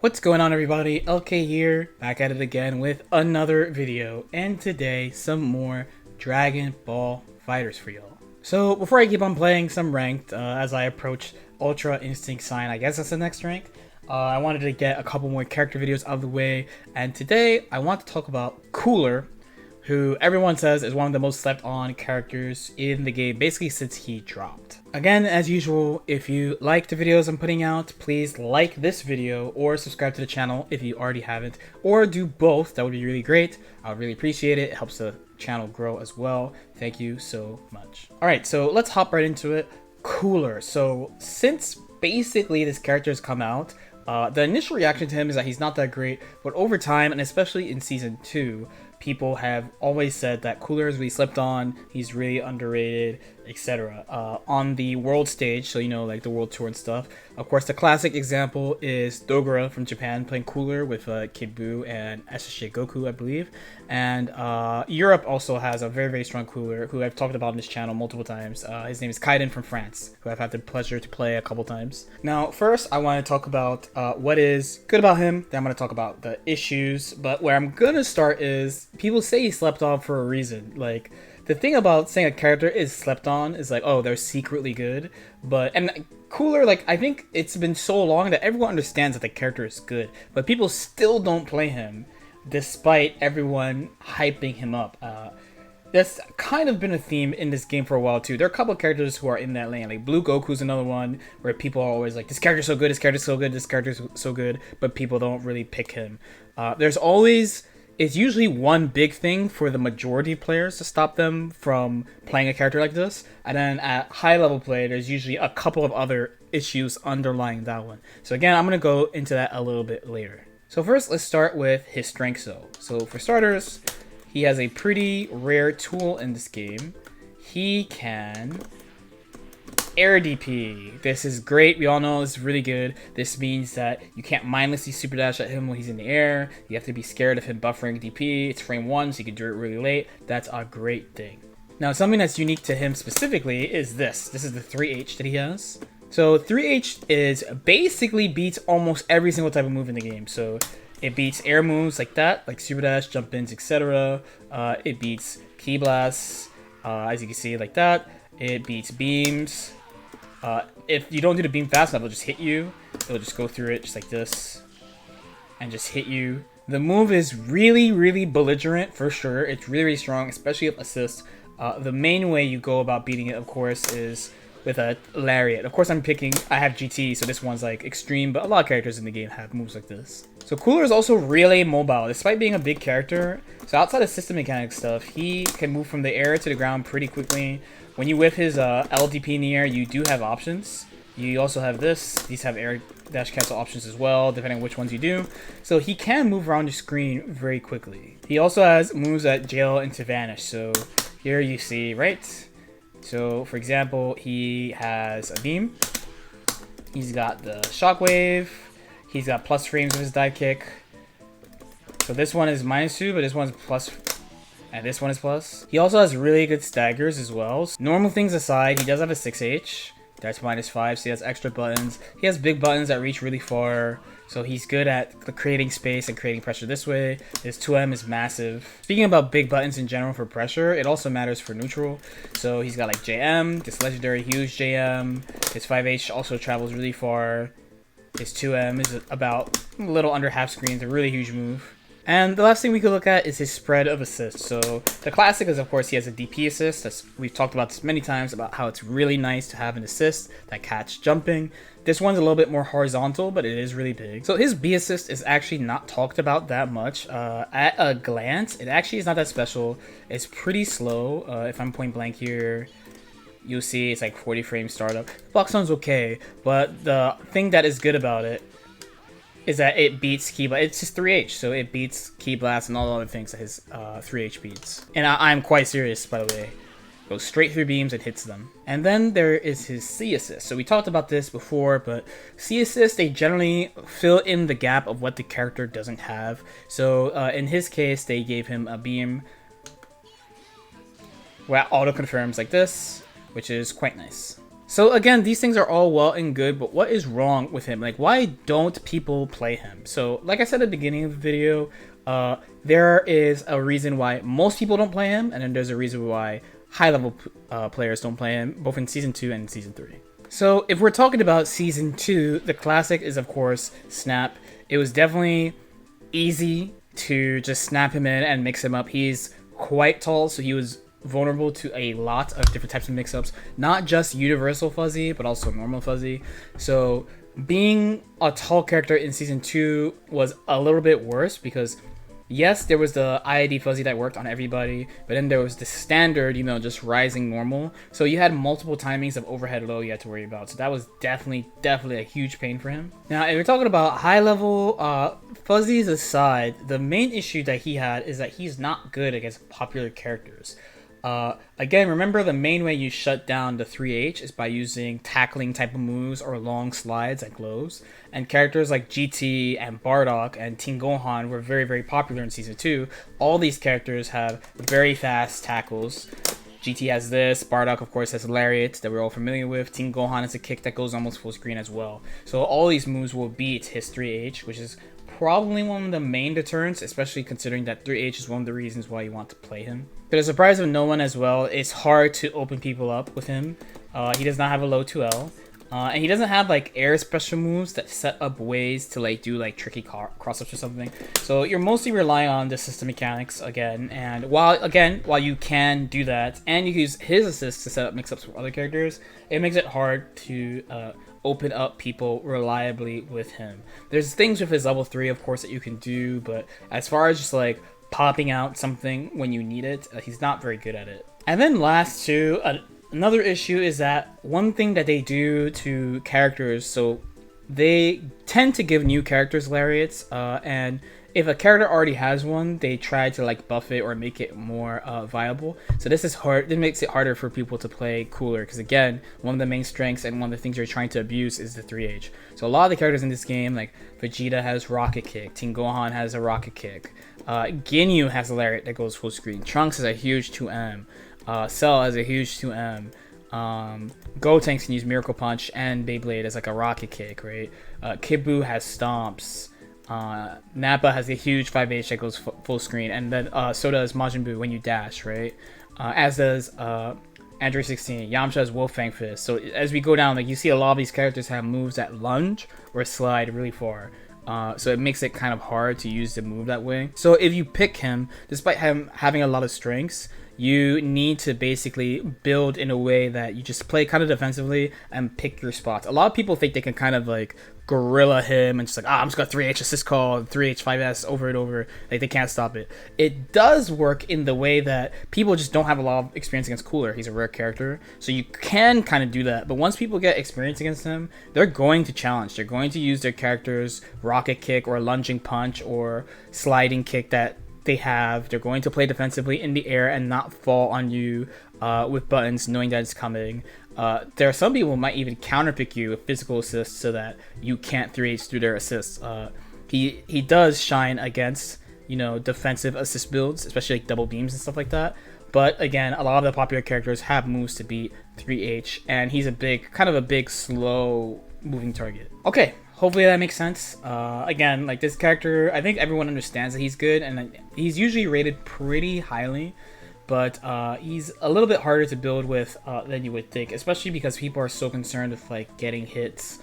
What's going on, everybody? LK here, back at it again with another video, and today some more Dragon Ball FighterZ for y'all. So before I keep on playing some ranked, as I approach Ultra Instinct Sign, I guess that's the next rank, I wanted to get a couple more character videos out of the way, and today I want to talk about Cooler, who everyone says is one of the most slept on characters in the game, basically since he dropped. Again, as usual, if you like the videos I'm putting out, please like this video or subscribe to the channel if you already haven't, or do both. That would be really great. I would really appreciate it. It helps the channel grow as well. Thank you so much. All right, so let's hop right into it. Cooler. So since basically this character has come out, the initial reaction to him is that he's not that great, but over time, and especially in Season 2, people have always said that Cooler is really slept on, he's really underrated, etc. On the world stage, so you know, like the world tour and stuff. Of course, the classic example is Dogura from Japan playing Cooler with Kid Buu and SSJ Goku, I believe. And Europe also has a very, very strong Cooler who I've talked about on this channel multiple times. His name is Kaiden from France, who I've had the pleasure to play a couple times. Now, first, I want to talk about what is good about him. Then I'm going to talk about the issues. But where I'm going to start is people say he slept on for a reason. Like, the thing about saying a character is slept on is like, oh, they're secretly good. And Cooler, like, I think it's been so long that everyone understands that the character is good, but people still don't play him despite everyone hyping him up. That's kind of been a theme in this game for a while too. There are a couple of characters who are in that lane, like Blue Goku's another one where people are always like, this character's so good, this character's so good, this character's so good, but people don't really pick him. It's usually one big thing for the majority of players to stop them from playing a character like this, and then at high level play, there's usually a couple of other issues underlying that one. So again, I'm going to go into that a little bit later. So first, let's start with his strengths though. So for starters, he has a pretty rare tool in this game. He can air DP. This is great. We all know this is really good. This means that you can't mindlessly super dash at him when he's in the air. You have to be scared of him buffering DP. It's frame 1, so you can do it really late. That's a great thing. Now, something that's unique to him specifically is this. This is the 3H that he has. So 3H is basically beats almost every single type of move in the game. So it beats air moves like that, like super dash, jump ins, etc. It beats key blasts, as you can see, like that. It beats beams. If you don't do the beam fast enough, it'll just hit you. It'll just go through it just like this and just hit you. The move is really, really belligerent for sure. It's really, really strong, especially with assist. The main way you go about beating it, of course, is with a lariat. Of course, I have GT, so this one's like extreme, but a lot of characters in the game have moves like this. So Cooler is also really mobile, despite being a big character. So outside of system mechanic stuff, he can move from the air to the ground pretty quickly. When you whip his LDP in the air, you do have options. You also have this. These have air dash cancel options as well, depending on which ones you do. So he can move around the screen very quickly. He also has moves that jail into vanish. So here you see, right? So for example, he has a beam. He's got the shockwave. He's got plus frames with his dive kick. So this one is -2, but this one's plus. And this one is plus. He also has really good staggers as well. Normal things aside, he does have a 6H. That's -5, so he has extra buttons. He has big buttons that reach really far. So he's good at creating space and creating pressure this way. His 2M is massive. Speaking about big buttons in general for pressure, it also matters for neutral. So he's got like JM, this legendary huge JM. His 5H also travels really far. His 2M is about a little under half screen. It's a really huge move. And the last thing we could look at is his spread of assists. So the classic is, of course, he has a DP assist. We've talked about this many times about how it's really nice to have an assist that catch jumping. This one's a little bit more horizontal, but it is really big. So his B assist is actually not talked about that much. At a glance, it actually is not that special. It's pretty slow. If I'm point blank here, you'll see it's like 40 frames startup. Block zone's okay, but the thing that is good about it is that it beats Key Blast. It's just 3H, so it beats Key Blast and all the other things that his 3H beats. And I'm quite serious, by the way. Goes straight through beams and hits them. And then there is his C assist. So we talked about this before, but C assist, they generally fill in the gap of what the character doesn't have. So in his case, they gave him a beam where auto confirms like this, which is quite nice. So again, these things are all well and good, but what is wrong with him? Like, why don't people play him? So like I said at the beginning of the video, there is a reason why most people don't play him, and then there's a reason why high level players don't play him, both in Season 2 and Season 3. So if we're talking about Season 2, the classic is of course Snap. It was definitely easy to just snap him in and mix him up. He's quite tall, so he was vulnerable to a lot of different types of mix-ups, not just universal fuzzy, but also normal fuzzy. So being a tall character in Season 2 was a little bit worse because yes, there was the IID fuzzy that worked on everybody, but then there was the standard, you know, just rising normal. So you had multiple timings of overhead low you had to worry about. So that was definitely a huge pain for him. Now, if we're talking about high level fuzzies aside, the main issue that he had is that he's not good against popular characters. Again, remember the main way you shut down the 3H is by using tackling type of moves or long slides like lows. And characters like GT and Bardock and Teen Gohan were very popular in Season 2. All these characters have very fast tackles. GT has this, Bardock of course has Lariat that we're all familiar with, Teen Gohan has a kick that goes almost full screen as well. So all these moves will beat his 3H, which is probably one of the main deterrents, especially considering that 3H is one of the reasons why you want to play him. To the surprise of no one as well, it's hard to open people up with him. He does not have a low 2L. And he doesn't have like air special moves that set up ways to like do like tricky cross-ups or something. So you're mostly relying on the system mechanics again. And while you can do that and you use his assist to set up mix-ups for other characters, it makes it hard to open up people reliably with him. There's things with his level 3 of course that you can do, but as far as just like popping out something when you need it, he's not very good at it. And then last two, another issue is that one thing that they do to characters, so they tend to give new characters lariats, and if a character already has one, they try to like buff it or make it more viable. So this is hard. This makes it harder for people to play cooler because again, one of the main strengths and one of the things you're trying to abuse is the 3H. So a lot of the characters in this game, like Vegeta has Rocket Kick, Teen Gohan has a Rocket Kick, Ginyu has a lariat that goes full screen, Trunks has a huge 2M, Cell has a huge 2M. Gotenks can use Miracle Punch and Beyblade as like a rocket kick, right? Kid Buu has stomps. Nappa has a huge 5H that goes full screen, and then so does Majin Buu when you dash, right? As does Android 16. Yamcha has Wolfang Fist. So as we go down, like you see a lot of these characters have moves that lunge or slide really far. So it makes it kind of hard to use the move that way. So if you pick him, despite him having a lot of strengths, you need to basically build in a way that you just play kind of defensively and pick your spots. A lot of people think they can kind of like gorilla him and just like, I'm just gonna 3H assist call, 3H 5S over and over. Like they can't stop it. It does work in the way that people just don't have a lot of experience against Cooler. He's a rare character, so you can kind of do that. But once people get experience against him, they're going to challenge. They're going to use their character's rocket kick or lunging punch or sliding kick that they have. They're going to play defensively in the air and not fall on you with buttons, knowing that it's coming. There are some people who might even counterpick you with physical assists so that you can't 3H through their assists. He does shine against, you know, defensive assist builds, especially like double beams and stuff like that. But again, a lot of the popular characters have moves to beat 3H, and he's a kind of a big, slow moving target. Okay. Hopefully that makes sense. Again, like this character, I think everyone understands that he's good, and he's usually rated pretty highly, but he's a little bit harder to build with than you would think, especially because people are so concerned with like getting hits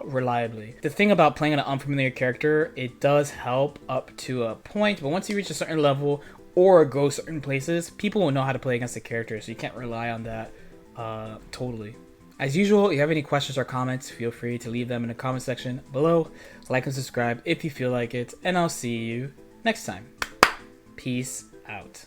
reliably. The thing about playing an unfamiliar character, it does help up to a point, but once you reach a certain level or go certain places, people will know how to play against the character, so you can't rely on that totally. As usual, if you have any questions or comments, feel free to leave them in the comment section below. Like and subscribe if you feel like it, and I'll see you next time. Peace out.